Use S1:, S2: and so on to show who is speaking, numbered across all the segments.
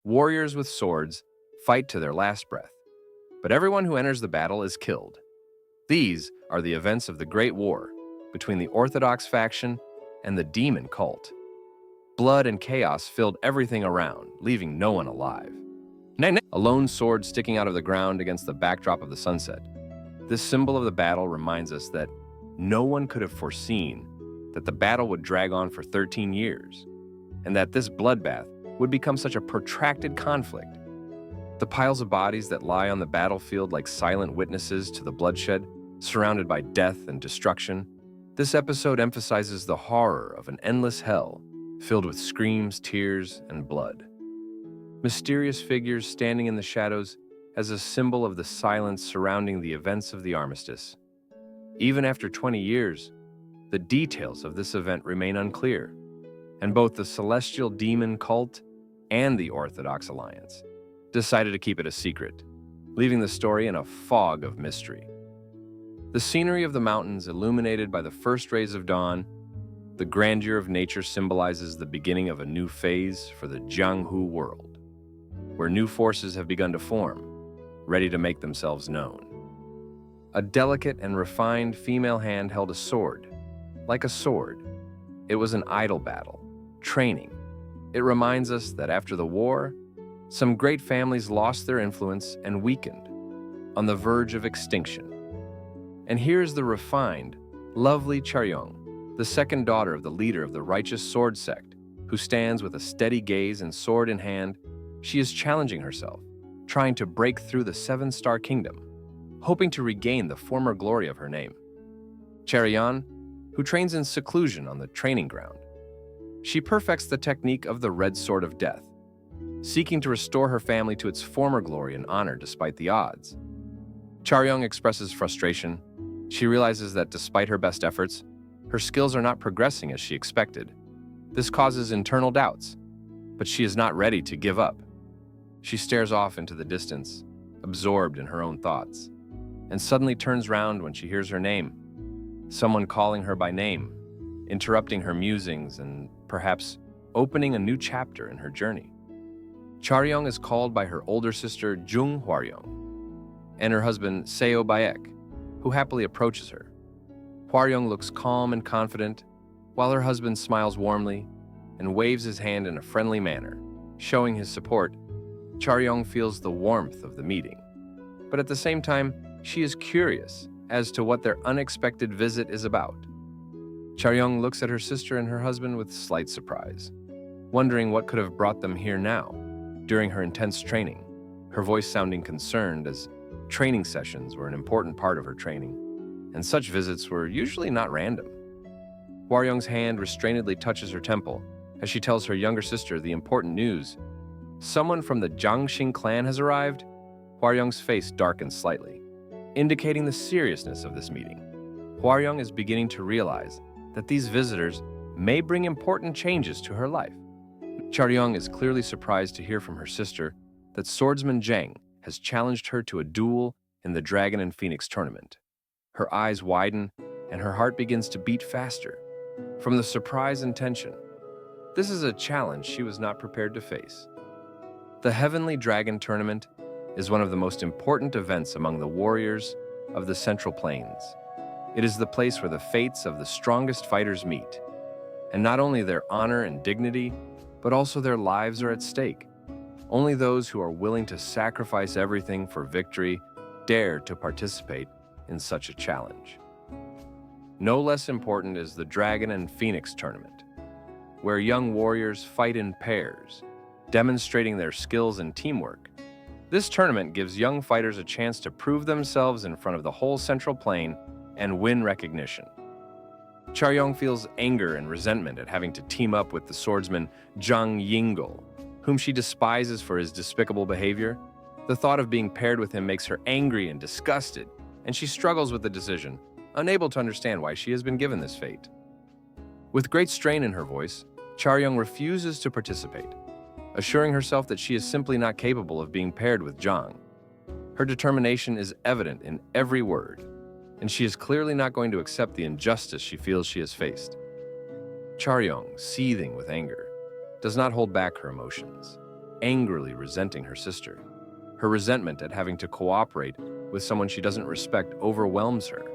S1: Warriors with swords fight to their last breath, but everyone who enters the battle is killed. These are the events of the Great War between the Orthodox Faction and the demon cult. Blood and chaos filled everything around, leaving no one alive. A lone sword sticking out of the ground against the backdrop of the sunset. This symbol of the battle reminds us that no one could have foreseen that the battle would drag on for 13 years, and that this bloodbath would become such a protracted conflict. The piles of bodies that lie on the battlefield like silent witnesses to the bloodshed, surrounded by death and destruction. This episode emphasizes the horror of an endless hell filled with screams, tears, and blood. Mysterious figures standing in the shadows as a symbol of the silence surrounding the events of the armistice. Even after 20 years, the details of this event remain unclear, and both the celestial demon cult and the Orthodox Alliance decided to keep it a secret, leaving the story in a fog of mystery. The scenery of the mountains illuminated by the first rays of dawn, the grandeur of nature symbolizes the beginning of a new phase for the Jianghu world, where new forces have begun to form, ready to make themselves known. A delicate and refined female hand held a sword. Like a sword, it was an idle battle, training. It reminds us that after the war, some great families lost their influence and weakened, on the verge of extinction. And here's the refined, lovely Charyeong, the second daughter of the leader of the Righteous Sword Sect, who stands with a steady gaze and sword in hand. She is challenging herself, trying to break through the seven-star kingdom, hoping to regain the former glory of her name. Charyeong, who trains in seclusion on the training ground. She perfects the technique of the Red Sword of Death, seeking to restore her family to its former glory and honor despite the odds. Charyeong expresses frustration. She realizes that despite her best efforts, her skills are not progressing as she expected. This causes internal doubts, but she is not ready to give up. She stares off into the distance, absorbed in her own thoughts, and suddenly turns round when she hears her name. Someone calling her by name, interrupting her musings and perhaps opening a new chapter in her journey. Charyeong is called by her older sister Jung Hwaryong and her husband Seo Baek, who happily approaches her. Hwaryong looks calm and confident, while her husband smiles warmly and waves his hand in a friendly manner, showing his support. Charyeong feels the warmth of the meeting, but at the same time, she is curious as to what their unexpected visit is about. Charyeong looks at her sister and her husband with slight surprise, wondering what could have brought them here now, during her intense training, her voice sounding concerned as training sessions were an important part of her training, and such visits were usually not random. Hwaryong's hand restrainedly touches her temple as she tells her younger sister the important news. Someone from the Jiangxing clan has arrived. Hwaryong's face darkens slightly, indicating the seriousness of this meeting. Hwaryong is beginning to realize that these visitors may bring important changes to her life. Charyeong is clearly surprised to hear from her sister that swordsman Zhang has challenged her to a duel in the Dragon and Phoenix tournament. Her eyes widen and her heart begins to beat faster from the surprise and tension. This is a challenge she was not prepared to face. The Heavenly Dragon Tournament is one of the most important events among the warriors of the Central Plains. It is the place where the fates of the strongest fighters meet, and not only their honor and dignity, but also their lives are at stake. Only those who are willing to sacrifice everything for victory dare to participate in such a challenge. No less important is the Dragon and Phoenix tournament, where young warriors fight in pairs, demonstrating their skills and teamwork. This tournament gives young fighters a chance to prove themselves in front of the whole Central Plain and win recognition. Charyeong feels anger and resentment at having to team up with the swordsman Zhang Yingol, whom she despises for his despicable behavior. The thought of being paired with him makes her angry and disgusted, and she struggles with the decision, unable to understand why she has been given this fate. With great strain in her voice, Charyeong refuses to participate, assuring herself that she is simply not capable of being paired with Zhang. Her determination is evident in every word, and she is clearly not going to accept the injustice she feels she has faced. Charyeong, seething with anger, does not hold back her emotions. angrily resenting her sister. Her resentment at having to cooperate with someone she doesn't respect overwhelms her,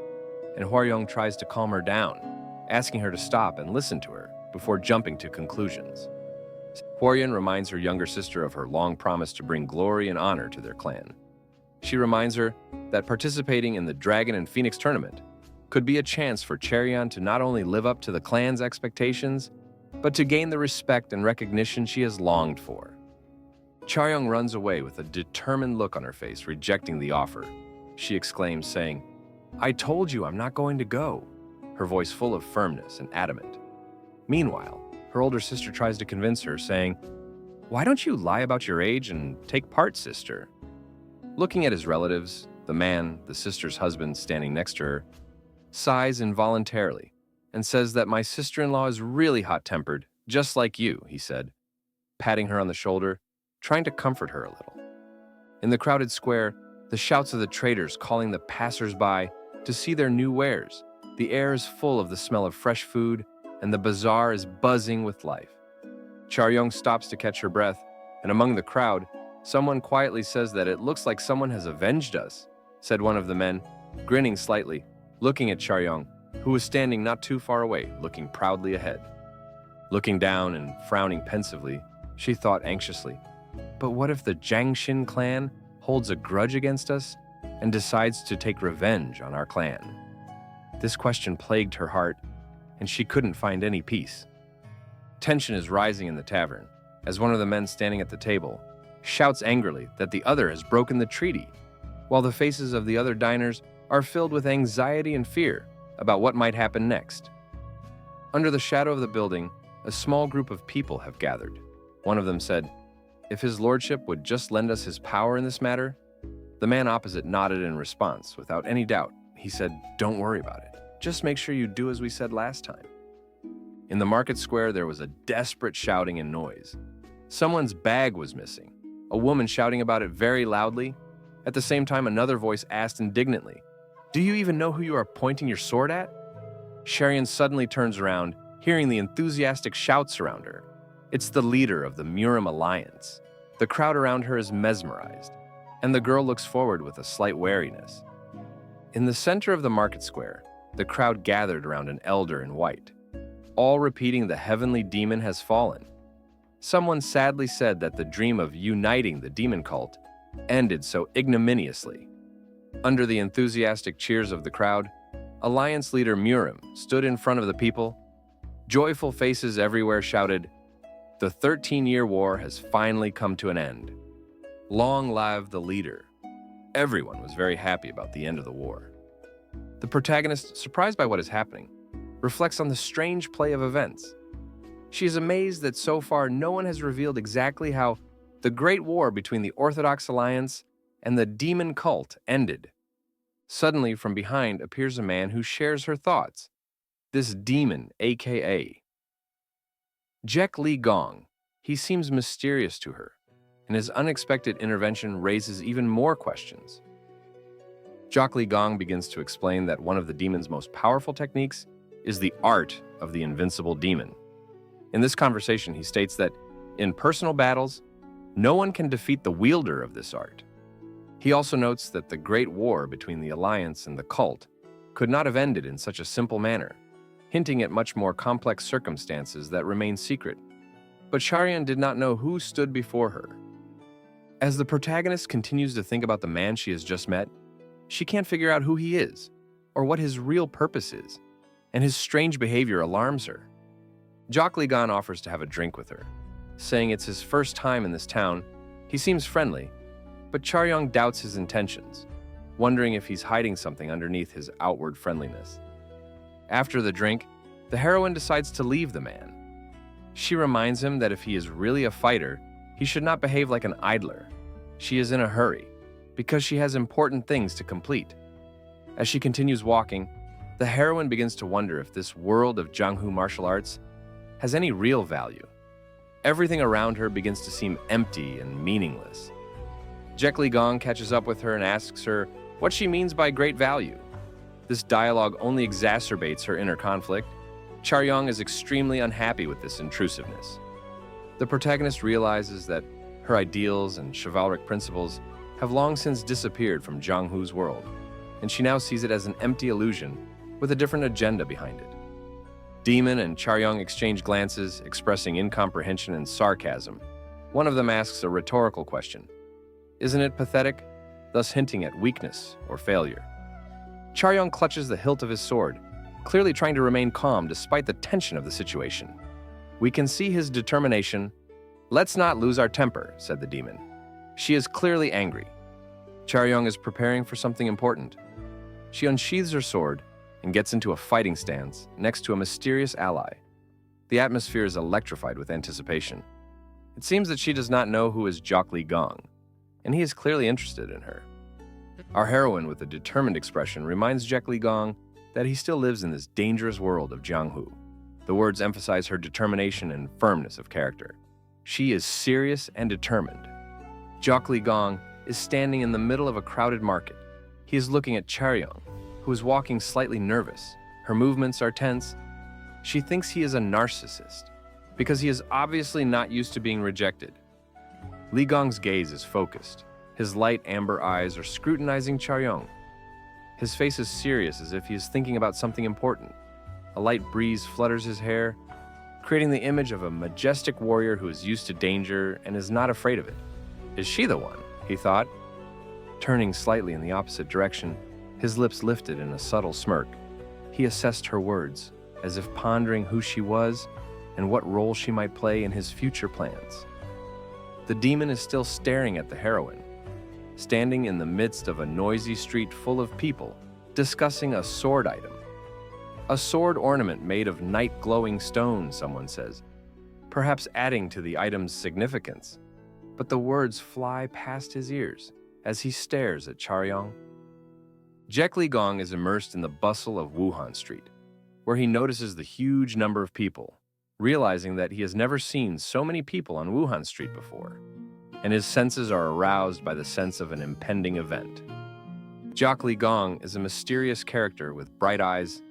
S1: and Hwaryong tries to calm her down, asking her to stop and listen to her before jumping to conclusions. Hwaryeon reminds her younger sister of her long promise to bring glory and honor to their clan. She reminds her that participating in the Dragon and Phoenix tournament could be a chance for Charyeong to not only live up to the clan's expectations, but to gain the respect and recognition she has longed for. Charyeong runs away with a determined look on her face, rejecting the offer. She exclaims, saying, "I told you I'm not going to go," her voice full of firmness and adamant. Meanwhile, her older sister tries to convince her, saying, "Why don't you lie about your age and take part, sister?" Looking at his relatives, the man, the sister's husband standing next to her, sighs involuntarily and says that my sister-in-law is really hot-tempered, just like you, he said, patting her on the shoulder, trying to comfort her a little. In the crowded square, the shouts of the traders calling the passers-by to see their new wares. The air is full of the smell of fresh food, and the bazaar is buzzing with life. Charyeong stops to catch her breath, and among the crowd, someone quietly says that it looks like someone has avenged us, said one of the men, grinning slightly, looking at Charyeong, who was standing not too far away, looking proudly ahead. Looking down and frowning pensively, she thought anxiously, but what if the Jiangxin clan holds a grudge against us and decides to take revenge on our clan? This question plagued her heart, and she couldn't find any peace. Tension is rising in the tavern, as one of the men standing at the table shouts angrily that the other has broken the treaty, while the faces of the other diners are filled with anxiety and fear about what might happen next. Under the shadow of the building, a small group of people have gathered. One of them said, "If his lordship would just lend us his power in this matter." The man opposite nodded in response, without any doubt. He said, "Don't worry about it. Just make sure you do as we said last time." In the market square, there was a desperate shouting and noise. Someone's bag was missing, a woman shouting about it very loudly. At the same time, another voice asked indignantly, "Do you even know who you are pointing your sword at?" Charyeong suddenly turns around, hearing the enthusiastic shouts around her. It's the leader of the Murim Alliance. The crowd around her is mesmerized, and the girl looks forward with a slight wariness. In the center of the market square, the crowd gathered around an elder in white, all repeating the heavenly demon has fallen. Someone sadly said that the dream of uniting the demon cult ended so ignominiously. Under the enthusiastic cheers of the crowd, Alliance leader Murim stood in front of the people. Joyful faces everywhere shouted, "The 13-year war has finally come to an end. Long live the leader." Everyone was very happy about the end of the war. The protagonist, surprised by what is happening, reflects on the strange play of events. She is amazed that so far no one has revealed exactly how the Great War between the Orthodox Alliance and the demon cult ended. Suddenly, from behind appears a man who shares her thoughts. This demon, aka Jack Lee Gong. He seems mysterious to her, and his unexpected intervention raises even more questions. Jack Lee Gong begins to explain that one of the demon's most powerful techniques is the art of the invincible demon. In this conversation, he states that in personal battles, no one can defeat the wielder of this art. He also notes that the Great War between the Alliance and the cult could not have ended in such a simple manner, hinting at much more complex circumstances that remain secret. But Charyeong did not know who stood before her. As the protagonist continues to think about the man she has just met, she can't figure out who he is, or what his real purpose is, and his strange behavior alarms her. Jack Lee Gong offers to have a drink with her, saying it's his first time in this town. He seems friendly, but Charyeong doubts his intentions, wondering if he's hiding something underneath his outward friendliness. After the drink, the heroine decides to leave the man. She reminds him that if he is really a fighter, he should not behave like an idler. She is in a hurry, because she has important things to complete. As she continues walking, the heroine begins to wonder if this world of Jianghu martial arts has any real value. Everything around her begins to seem empty and meaningless. Jack Lee Gong catches up with her and asks her what she means by great value. This dialogue only exacerbates her inner conflict. Charyeong is extremely unhappy with this intrusiveness. The protagonist realizes that Her ideals and chivalric principles have long since disappeared from Jiang Hu's world, and she now sees it as an empty illusion with a different agenda behind it. Demon and Charyeong exchange glances, expressing incomprehension and sarcasm. One of them asks a rhetorical question. Isn't it pathetic? Thus hinting at weakness or failure. Charyeong clutches the hilt of his sword, clearly trying to remain calm despite the tension of the situation. We can see his determination. Let's not lose our temper, said the demon. She is clearly angry. Charyeong is preparing for something important. She unsheathes her sword and gets into a fighting stance next to a mysterious ally. The atmosphere is electrified with anticipation. It seems that she does not know who is Li Gong, and he is clearly interested in her. Our heroine, with a determined expression, reminds Li Gong that he still lives in this dangerous world of Jiang Hu. The words emphasize her determination and firmness of character. She is serious and determined. Li Gong is standing in the middle of a crowded market. He is looking at Charyeong, who is walking slightly nervous. Her movements are tense. She thinks he is a narcissist, because he is obviously not used to being rejected. Li Gong's gaze is focused. His light amber eyes are scrutinizing Charyeong. His face is serious, as if he is thinking about something important. A light breeze flutters his hair, creating the image of a majestic warrior who is used to danger and is not afraid of it. Is she the one? He thought. Turning slightly in the opposite direction, his lips lifted in a subtle smirk. He assessed her words, as if pondering who she was and what role she might play in his future plans. The demon is still staring at the heroine, standing in the midst of a noisy street full of people, discussing a sword item. A sword ornament made of night-glowing stone, someone says, perhaps adding to the item's significance. But the words fly past his ears as he stares at Charyeong. Li Gong is immersed in the bustle of Wuhan Street, where he notices the huge number of people, realizing that he has never seen so many people on Wuhan Street before, and his senses are aroused by the sense of an impending event. Li Gong is a mysterious character with bright eyes.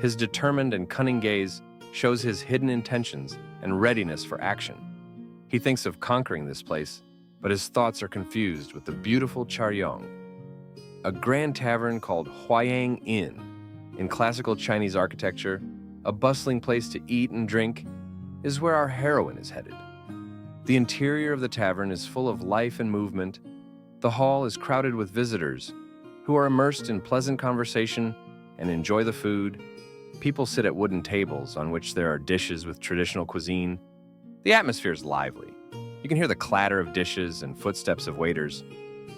S1: His determined and cunning gaze shows his hidden intentions and readiness for action. He thinks of conquering this place, but his thoughts are confused with the beautiful Charyeong. A grand tavern called Huayang Inn, in classical Chinese architecture, a bustling place to eat and drink, is where our heroine is headed. The interior of the tavern is full of life and movement. The hall is crowded with visitors who are immersed in pleasant conversation and enjoy the food. People sit at wooden tables on which there are dishes with traditional cuisine. The atmosphere is lively. You can hear the clatter of dishes and footsteps of waiters,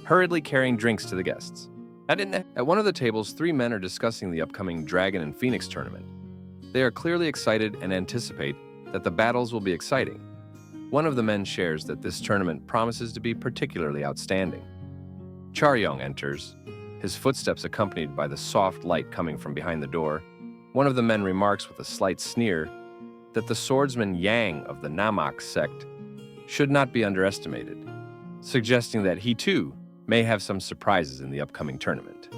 S1: hurriedly carrying drinks to the guests. At one of the tables, 3 men are discussing the upcoming Dragon and Phoenix tournament. They are clearly excited and anticipate that the battles will be exciting. One of the men shares that this tournament promises to be particularly outstanding. Charyeong enters, his footsteps accompanied by the soft light coming from behind the door. One of the men remarks with a slight sneer that the swordsman Yang of the Namak sect should not be underestimated, suggesting that he too may have some surprises in the upcoming tournament.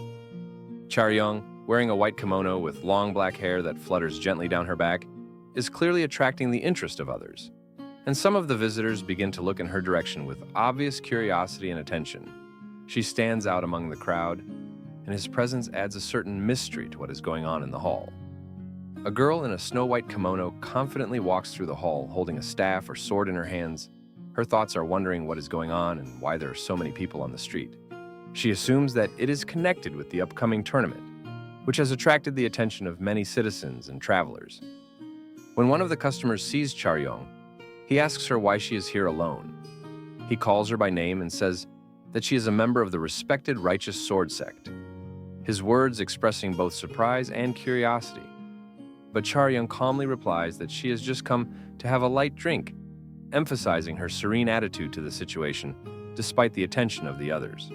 S1: Charyeong, wearing a white kimono with long black hair that flutters gently down her back, is clearly attracting the interest of others, and some of the visitors begin to look in her direction with obvious curiosity and attention. She stands out among the crowd, and his presence adds a certain mystery to what is going on in the hall. A girl in a snow-white kimono confidently walks through the hall holding a staff or sword in her hands. Her thoughts are wondering what is going on and why there are so many people on the street. She assumes that it is connected with the upcoming tournament, which has attracted the attention of many citizens and travelers. When one of the customers sees Charyeong, he asks her why she is here alone. He calls her by name and says that she is a member of the respected Righteous Sword Sect, his words expressing both surprise and curiosity. But Charyeong calmly replies that she has just come to have a light drink, emphasizing her serene attitude to the situation, despite the attention of the others.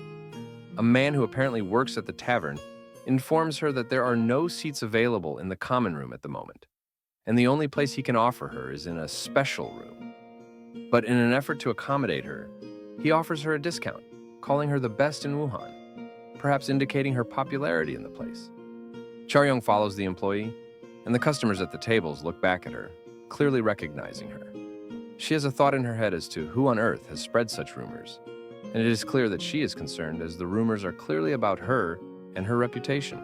S1: A man who apparently works at the tavern informs her that there are no seats available in the common room at the moment, and the only place he can offer her is in a special room. But in an effort to accommodate her, he offers her a discount, calling her the best in Wuhan, perhaps indicating her popularity in the place. Charyeong follows the employee, and the customers at the tables look back at her, clearly recognizing her. She has a thought in her head as to who on earth has spread such rumors, and it is clear that she is concerned as the rumors are clearly about her and her reputation.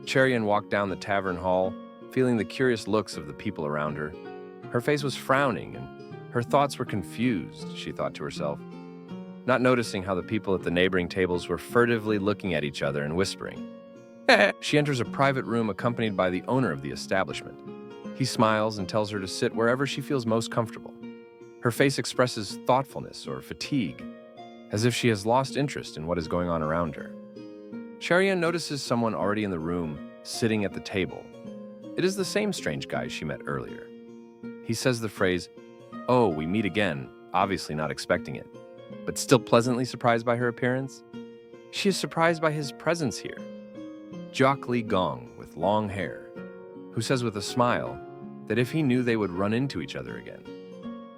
S1: Charyeong walked down the tavern hall, feeling the curious looks of the people around her. Her face was frowning, and her thoughts were confused, she thought to herself, not noticing how the people at the neighboring tables were furtively looking at each other and whispering. She enters a private room accompanied by the owner of the establishment. He smiles and tells her to sit wherever she feels most comfortable. Her face expresses thoughtfulness or fatigue, as if she has lost interest in what is going on around her. Charyeong notices someone already in the room, sitting at the table. It is the same strange guy she met earlier. He says the phrase, "Oh, we meet again," obviously not expecting it, but still pleasantly surprised by her appearance. She is surprised by his presence here. Jok Lee Gong, with long hair, who says with a smile that if he knew they would run into each other again,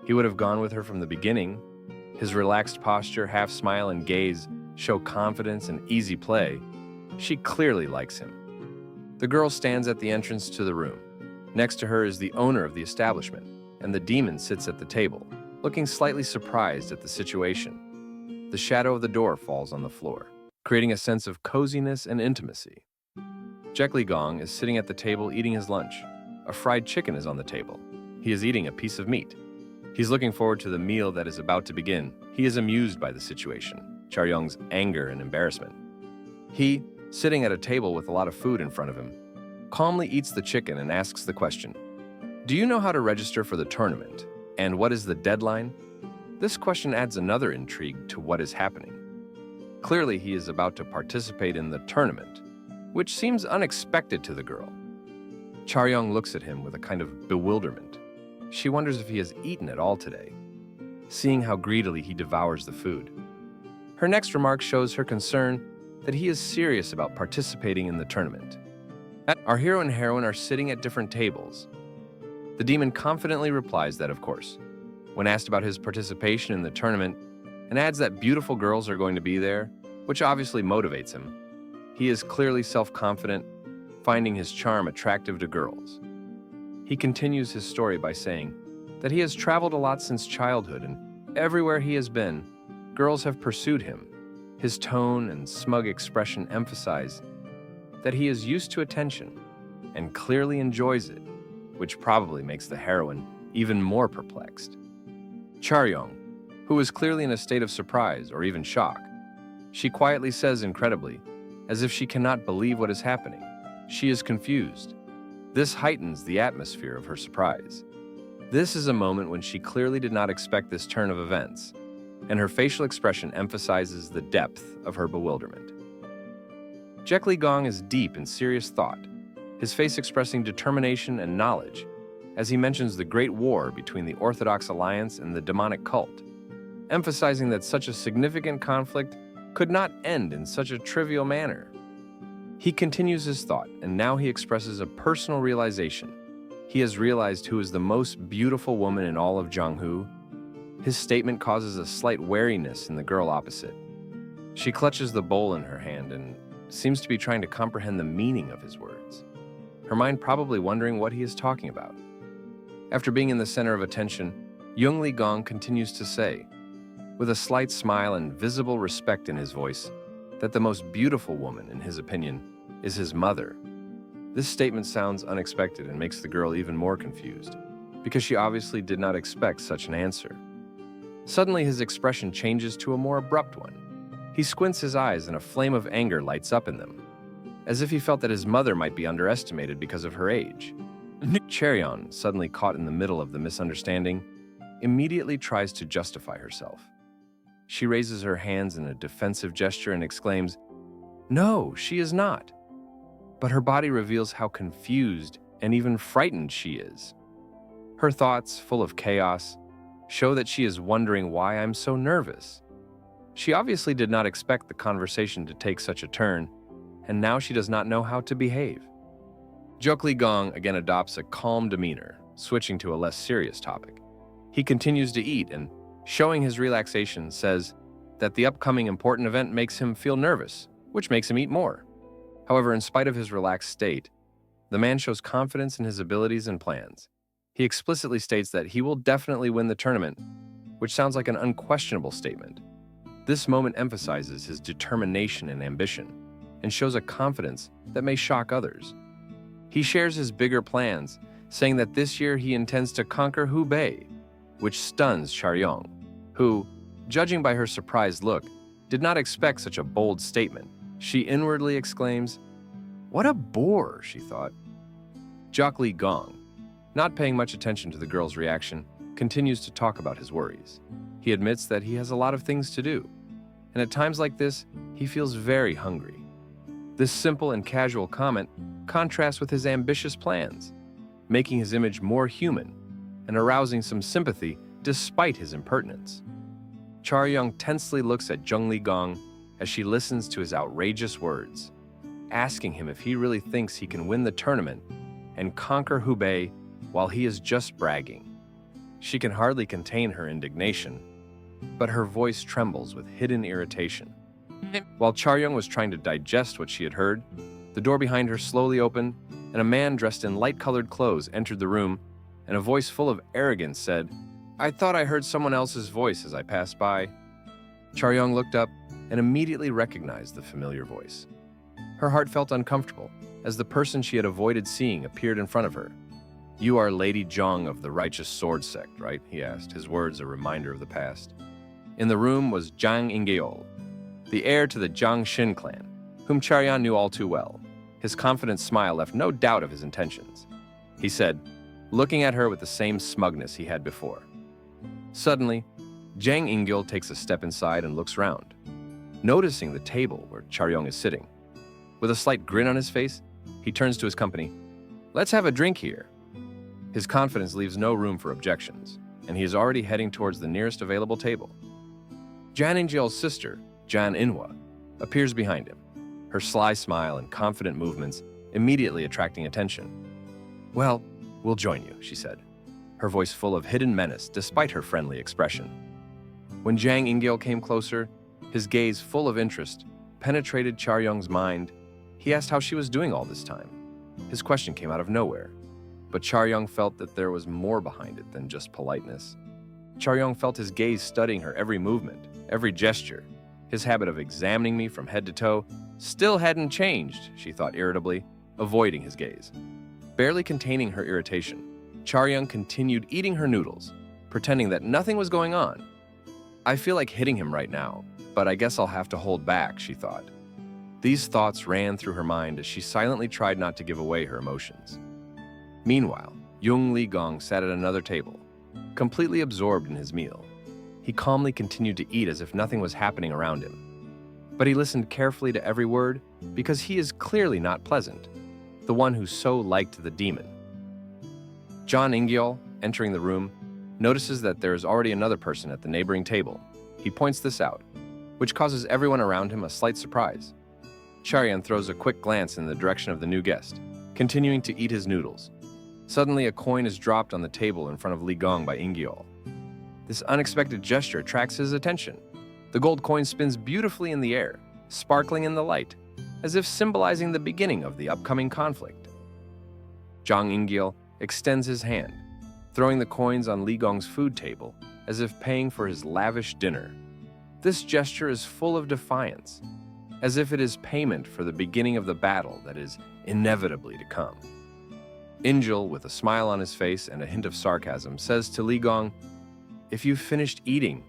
S1: he would have gone with her from the beginning. His relaxed posture, half smile and gaze show confidence and easy play. She clearly likes him. The girl stands at the entrance to the room. Next to her is the owner of the establishment, and the demon sits at the table, looking slightly surprised at the situation. The shadow of the door falls on the floor, creating a sense of coziness and intimacy. Jek Lee Gong is sitting at the table eating his lunch. A fried chicken is on the table. He is eating a piece of meat. He's looking forward to the meal that is about to begin. He is amused by the situation, Charyeong's anger and embarrassment. He, sitting at a table with a lot of food in front of him, calmly eats the chicken and asks the question, "Do you know how to register for the tournament? And what is the deadline?" This question adds another intrigue to what is happening. Clearly, he is about to participate in the tournament, which seems unexpected to the girl. Charyeong looks at him with a kind of bewilderment. She wonders if he has eaten at all today, seeing how greedily he devours the food. Her next remark shows her concern that he is serious about participating in the tournament. Our hero and heroine are sitting at different tables. The demon confidently replies that, of course, when asked about his participation in the tournament, and adds that beautiful girls are going to be there, which obviously motivates him. He is clearly self-confident, finding his charm attractive to girls. He continues his story by saying that he has traveled a lot since childhood, and everywhere he has been, girls have pursued him. His tone and smug expression emphasize that he is used to attention and clearly enjoys it, which probably makes the heroine even more perplexed. Charyeong, who is clearly in a state of surprise or even shock, she quietly says incredibly, as if she cannot believe what is happening. She is confused. This heightens the atmosphere of her surprise. This is a moment when she clearly did not expect this turn of events, and her facial expression emphasizes the depth of her bewilderment. Jek Lee Gong is deep in serious thought, his face expressing determination and knowledge, as he mentions the great war between the Orthodox Alliance and the demonic cult, emphasizing that such a significant conflict could not end in such a trivial manner. He continues his thought, and now he expresses a personal realization. He has realized who is the most beautiful woman in all of Jonghu. His statement causes a slight wariness in the girl opposite. She clutches the bowl in her hand and seems to be trying to comprehend the meaning of his words, her mind probably wondering what he is talking about. After being in the center of attention, Jung Lee Gong continues to say, with a slight smile and visible respect in his voice, that the most beautiful woman, in his opinion, is his mother. This statement sounds unexpected and makes the girl even more confused, because she obviously did not expect such an answer. Suddenly, his expression changes to a more abrupt one. He squints his eyes and a flame of anger lights up in them, as if he felt that his mother might be underestimated because of her age. Charyeong, suddenly caught in the middle of the misunderstanding, immediately tries to justify herself. She raises her hands in a defensive gesture and exclaims, "No, she is not." But her body reveals how confused and even frightened she is. Her thoughts, full of chaos, show that she is wondering why I'm so nervous. She obviously did not expect the conversation to take such a turn, and now she does not know how to behave. Jok Lee Gong again adopts a calm demeanor, switching to a less serious topic. He continues to eat and, showing his relaxation, says that the upcoming important event makes him feel nervous, which makes him eat more. However, in spite of his relaxed state, the man shows confidence in his abilities and plans. He explicitly states that he will definitely win the tournament, which sounds like an unquestionable statement. This moment emphasizes his determination and ambition, and shows a confidence that may shock others. He shares his bigger plans, saying that this year he intends to conquer Hubei, which stuns Charyeong, who, judging by her surprised look, did not expect such a bold statement. She inwardly exclaims, "What a bore," she thought. Jock Li Gong, not paying much attention to the girl's reaction, continues to talk about his worries. He admits that he has a lot of things to do, and at times like this, he feels very hungry. This simple and casual comment contrasts with his ambitious plans, making his image more human and arousing some sympathy despite his impertinence. Charyeong tensely looks at Jung Li Gong as she listens to his outrageous words, asking him if he really thinks he can win the tournament and conquer Hubei while he is just bragging. She can hardly contain her indignation, but her voice trembles with hidden irritation. While Charyeong was trying to digest what she had heard, the door behind her slowly opened, and a man dressed in light-colored clothes entered the room, and a voice full of arrogance said, "I thought I heard someone else's voice as I passed by." Charyeong looked up and immediately recognized the familiar voice. Her heart felt uncomfortable as the person she had avoided seeing appeared in front of her. "You are Lady Zhang of the Righteous Sword Sect, right?" he asked, his words a reminder of the past. In the room was Jang Ingyeol, the heir to the Zhang Xin clan, whom Charyeong knew all too well. His confident smile left no doubt of his intentions. He said, looking at her with the same smugness he had before. Suddenly, Jang Ingyeol takes a step inside and looks round, noticing the table where Charyeong is sitting. With a slight grin on his face, he turns to his company. "Let's have a drink here." His confidence leaves no room for objections, and he is already heading towards the nearest available table. Jan Ingyeol's sister, Jan Inhwa, appears behind him, her sly smile and confident movements immediately attracting attention. "Well, we'll join you," she said, her voice full of hidden menace despite her friendly expression. When Jang Ingyeol came closer, his gaze full of interest penetrated Charyeong's mind. He asked how she was doing all this time. His question came out of nowhere, but Charyeong felt that there was more behind it than just politeness. Charyeong felt his gaze studying her every movement, every gesture. His habit of examining me from head to toe still hadn't changed, she thought irritably, avoiding his gaze. Barely containing her irritation, Charyeong continued eating her noodles, pretending that nothing was going on. "I feel like hitting him right now, but I guess I'll have to hold back," she thought. These thoughts ran through her mind as she silently tried not to give away her emotions. Meanwhile, Jung Li Gong sat at another table, completely absorbed in his meal. He calmly continued to eat as if nothing was happening around him. But he listened carefully to every word because he is clearly not pleasant, the one who so liked the demon. John Ingyeol, entering the room, notices that there is already another person at the neighboring table. He points this out, which causes everyone around him a slight surprise. Charyeong throws a quick glance in the direction of the new guest, continuing to eat his noodles. Suddenly, a coin is dropped on the table in front of Li Gong by Ingyeol. This unexpected gesture attracts his attention. The gold coin spins beautifully in the air, sparkling in the light, as if symbolizing the beginning of the upcoming conflict. Jang Ingyeol extends his hand, throwing the coins on Li Gong's food table as if paying for his lavish dinner. This gesture is full of defiance, as if it is payment for the beginning of the battle that is inevitably to come. Ingyeol, with a smile on his face and a hint of sarcasm, says to Li Gong, "If you've finished eating,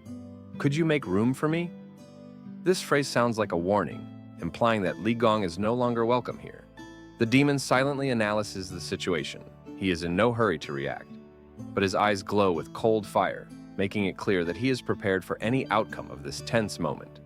S1: could you make room for me?" This phrase sounds like a warning, implying that Li Gong is no longer welcome here. The demon silently analyzes the situation. He is in no hurry to react, but his eyes glow with cold fire, making it clear that he is prepared for any outcome of this tense moment.